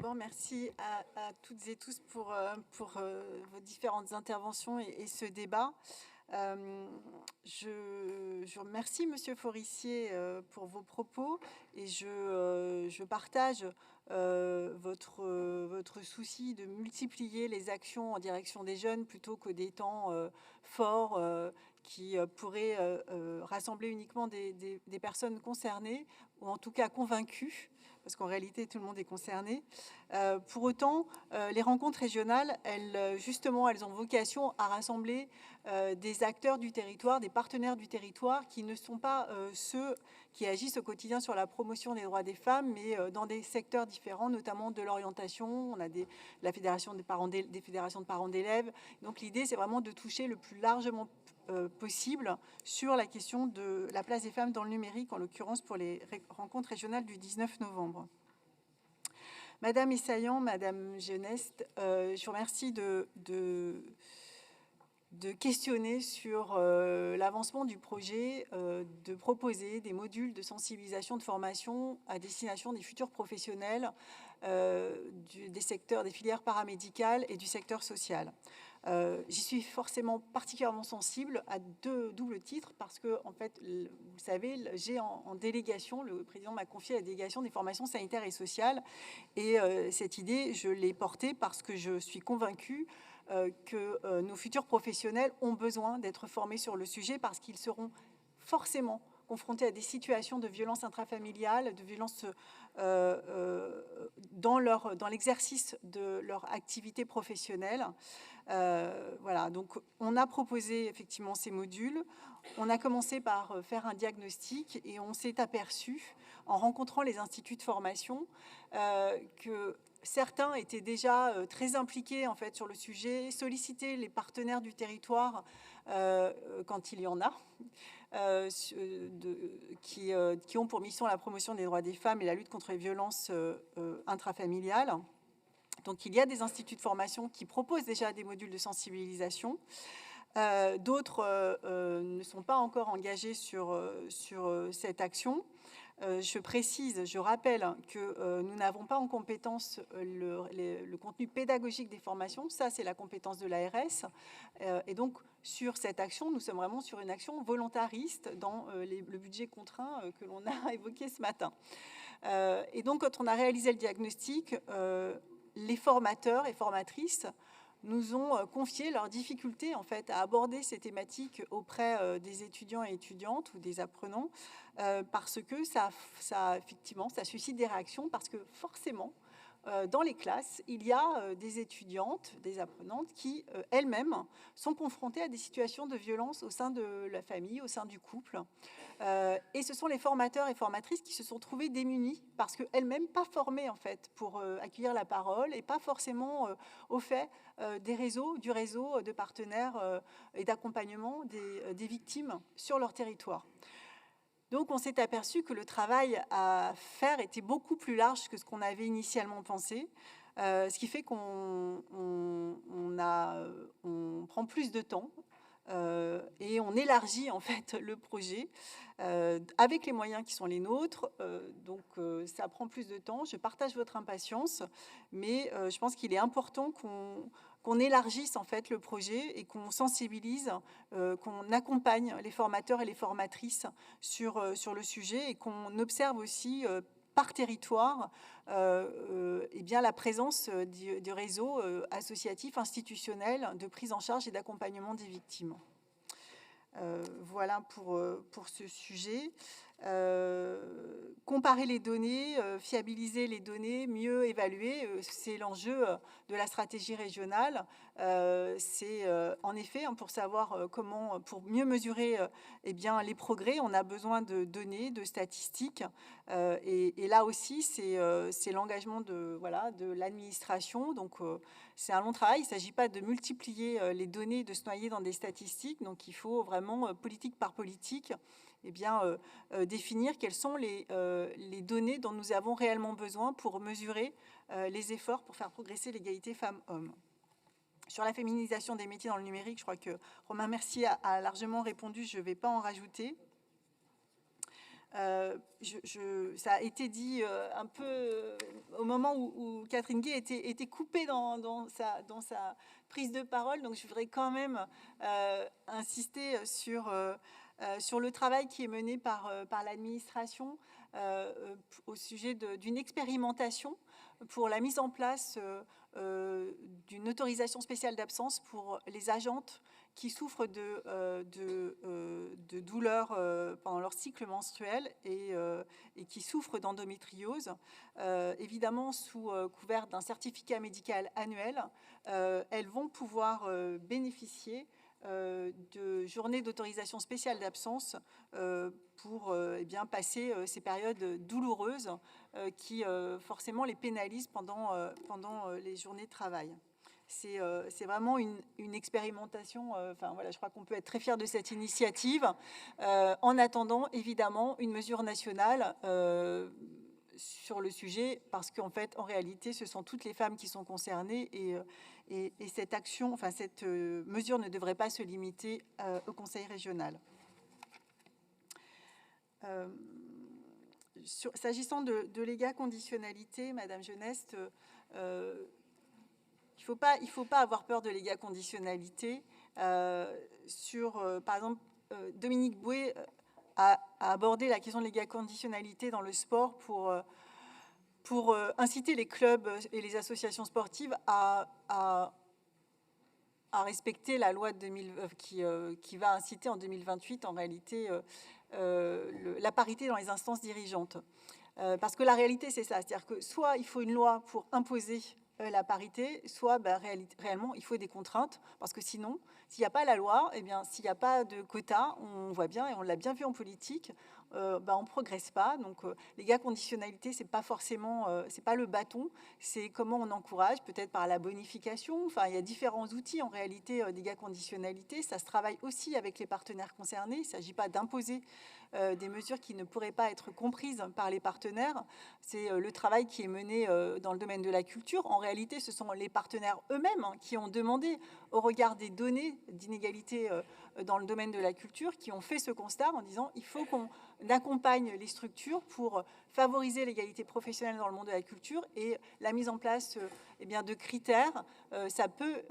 d'abord, merci à toutes et tous pour vos différentes interventions et ce débat. Je remercie Monsieur Forissier pour vos propos et je partage votre souci de multiplier les actions en direction des jeunes plutôt que des temps forts qui pourraient rassembler uniquement des personnes concernées ou en tout cas convaincues, parce qu'en réalité tout le monde est concerné. Pour autant, les rencontres régionales, justement, elles ont vocation à rassembler des acteurs du territoire, des partenaires du territoire qui ne sont pas ceux qui agissent au quotidien sur la promotion des droits des femmes, mais dans des secteurs différents, notamment de l'orientation. On a la fédération des fédérations de parents d'élèves. Donc l'idée, c'est vraiment de toucher le plus largement possible sur la question de la place des femmes dans le numérique, en l'occurrence pour les rencontres régionales du 19 novembre. Madame Essayan, Madame Geneste, je vous remercie de questionner sur l'avancement du projet, de proposer des modules de sensibilisation, de formation à destination des futurs professionnels des secteurs, des filières paramédicales et du secteur social. J'y suis forcément particulièrement sensible à deux doubles titres parce que, en fait, vous savez, j'ai en délégation, le président m'a confié la délégation des formations sanitaires et sociales, et cette idée, je l'ai portée parce que je suis convaincue que nos futurs professionnels ont besoin d'être formés sur le sujet parce qu'ils seront forcément confrontés à des situations de violence intrafamiliale, de violence dans l'exercice de leur activité professionnelle. Voilà, donc on a proposé effectivement ces modules. On a commencé par faire un diagnostic et on s'est aperçu, en rencontrant les instituts de formation, que certains étaient déjà très impliqués en fait sur le sujet, solliciter les partenaires du territoire quand il y en a, qui ont pour mission la promotion des droits des femmes et la lutte contre les violences intrafamiliales. Donc il y a des instituts de formation qui proposent déjà des modules de sensibilisation. D'autres ne sont pas encore engagés sur cette action. Je précise, je rappelle que nous n'avons pas en compétence le contenu pédagogique des formations. Ça, c'est la compétence de l'ARS. Et donc, sur cette action, nous sommes vraiment sur une action volontariste dans le budget contraint que l'on a évoqué ce matin. Et donc, quand on a réalisé le diagnostic, les formateurs et formatrices nous ont confié leurs difficultés en fait à aborder ces thématiques auprès des étudiants et étudiantes ou des apprenants parce que ça effectivement ça suscite des réactions parce que forcément dans les classes, il y a des étudiantes, des apprenantes qui elles-mêmes sont confrontées à des situations de violence au sein de la famille, au sein du couple. Et ce sont les formateurs et formatrices qui se sont trouvés démunis parce qu'elles-mêmes pas formées en fait pour accueillir la parole et pas forcément au fait du réseau de partenaires et d'accompagnement des victimes sur leur territoire. Donc on s'est aperçu que le travail à faire était beaucoup plus large que ce qu'on avait initialement pensé, ce qui fait qu'on prend plus de temps et on élargit en fait le projet avec les moyens qui sont les nôtres. Donc ça prend plus de temps. Je partage votre impatience, mais je pense qu'il est important qu'on élargisse en fait le projet et qu'on sensibilise, qu'on accompagne les formateurs et les formatrices sur le sujet et qu'on observe aussi par territoire eh bien, la présence du réseau associatif institutionnel de prise en charge et d'accompagnement des victimes. Voilà pour ce sujet. Comparer les données, fiabiliser les données, mieux évaluer, c'est l'enjeu de la stratégie régionale. C'est en effet pour savoir comment, pour mieux mesurer eh bien, les progrès, on a besoin de données, de statistiques. Et là aussi, c'est l'engagement de l'administration. Donc, c'est un long travail. Il ne s'agit pas de multiplier les données, de se noyer dans des statistiques. Donc, il faut vraiment, politique par politique, eh bien, définir quelles sont les données dont nous avons réellement besoin pour mesurer les efforts pour faire progresser l'égalité femmes-hommes. Sur la féminisation des métiers dans le numérique, je crois que Romain Mercier a largement répondu, je ne vais pas en rajouter. Ça a été dit un peu au moment où Catherine Gay était coupée dans sa prise de parole. Donc, je voudrais quand même insister sur le travail qui est mené par l'administration au sujet d'une expérimentation pour la mise en place d'une autorisation spéciale d'absence pour les agentes qui souffrent de douleurs pendant leur cycle menstruel et qui souffrent d'endométriose. Évidemment, sous couvert d'un certificat médical annuel, elles vont pouvoir bénéficier de journées d'autorisation spéciale d'absence pour passer ces périodes douloureuses qui forcément les pénalisent pendant les journées de travail. C'est vraiment une expérimentation. Voilà, je crois qu'on peut être très fier de cette initiative. En attendant, évidemment, une mesure nationale sur le sujet, parce qu'en fait, en réalité, ce sont toutes les femmes qui sont concernées et cette action, cette mesure ne devrait pas se limiter au Conseil régional. S'agissant de l'égaconditionnalité, Madame Geneste, il ne faut pas avoir peur de l'égaconditionnalité. Par exemple, Dominique Bouet a abordé la question de l'égaconditionnalité dans le sport pour inciter les clubs et les associations sportives à respecter la loi de 2000, qui va inciter en 2028 en réalité la parité dans les instances dirigeantes. Parce que la réalité, c'est ça. C'est-à-dire que soit il faut une loi pour imposer la parité, soit réellement il faut des contraintes, parce que sinon, s'il n'y a pas la loi, s'il n'y a pas de quota, on voit bien, et on l'a bien vu en politique, on ne progresse pas. Donc l'égaconditionnalité, c'est pas forcément, c'est pas le bâton, c'est comment on encourage, peut-être par la bonification. Il y a différents outils en réalité d'égaconditionnalité. Ça se travaille aussi avec les partenaires concernés. Il ne s'agit pas d'imposer des mesures qui ne pourraient pas être comprises par les partenaires. C'est le travail qui est mené dans le domaine de la culture. En réalité, ce sont les partenaires eux-mêmes qui ont demandé, au regard des données d'inégalité dans le domaine de la culture, qui ont fait ce constat en disant il faut qu'on accompagne les structures pour favoriser l'égalité professionnelle dans le monde de la culture, et la mise en place de critères, ça peut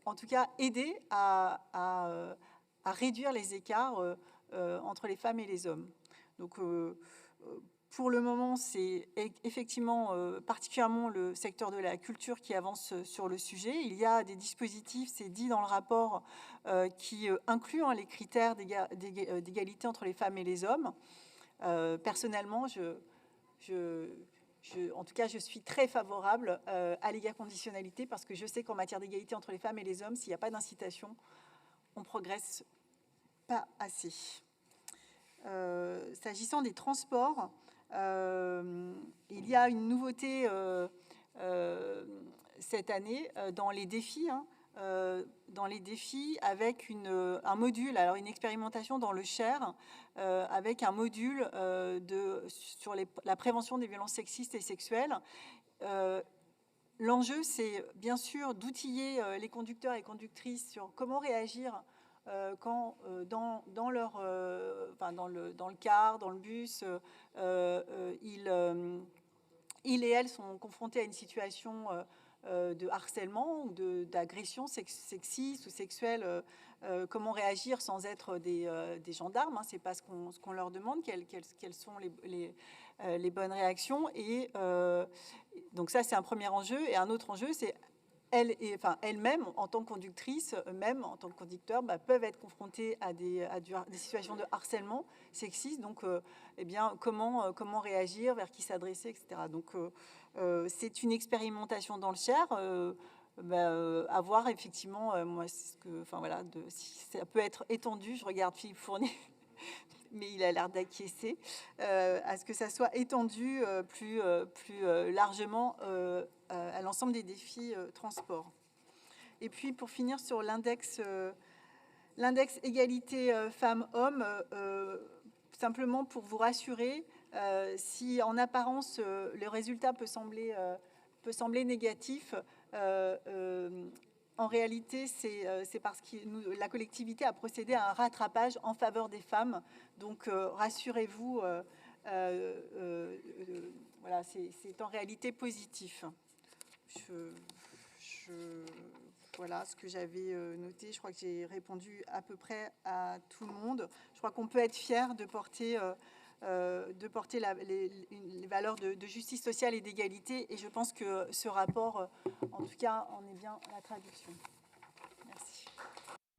en tout cas aider à réduire les écarts entre les femmes et les hommes. Donc, pour le moment, c'est effectivement particulièrement le secteur de la culture qui avance sur le sujet. Il y a des dispositifs, c'est dit dans le rapport, qui incluent les critères d'égalité entre les femmes et les hommes. Personnellement, en tout cas, je suis très favorable à l'égaconditionnalité, parce que je sais qu'en matière d'égalité entre les femmes et les hommes, s'il n'y a pas d'incitation, on progresse pas assez. S'agissant des transports, il y a une nouveauté cette année dans les défis. Avec un module, alors une expérimentation dans le Cher, avec un module sur la prévention des violences sexistes et sexuelles. L'enjeu, c'est bien sûr d'outiller les conducteurs et conductrices sur comment réagir quand dans le car, dans le bus, ils et elles sont confrontés à une situation de harcèlement ou d'agression sexiste ou sexuelle. Comment réagir sans être des gendarmes, c'est pas ce qu'on leur demande, quelles sont les bonnes réactions. Et donc ça, c'est un premier enjeu. Et un autre enjeu, c'est elles-mêmes, en tant que conductrices, même en tant que conducteurs, peuvent être confrontées à des situations de harcèlement sexiste. Donc, comment réagir, vers qui s'adresser, etc. Donc, c'est une expérimentation dans le Cher. À voir effectivement, moi, si ça peut être étendu. Je regarde Philippe Fournier, mais il a l'air d'acquiescer à ce que ça soit étendu plus largement à l'ensemble des défis transport. Et puis, pour finir sur l'index égalité femmes-hommes, simplement pour vous rassurer, si en apparence le résultat peut sembler négatif, en réalité, c'est parce que la collectivité a procédé à un rattrapage en faveur des femmes. Donc, rassurez-vous, voilà, c'est en réalité positif. Voilà ce que j'avais noté. Je crois que j'ai répondu à peu près à tout le monde. Je crois qu'on peut être fier de porter les valeurs de justice sociale et d'égalité. Et je pense que ce rapport, en tout cas, en est bien la traduction.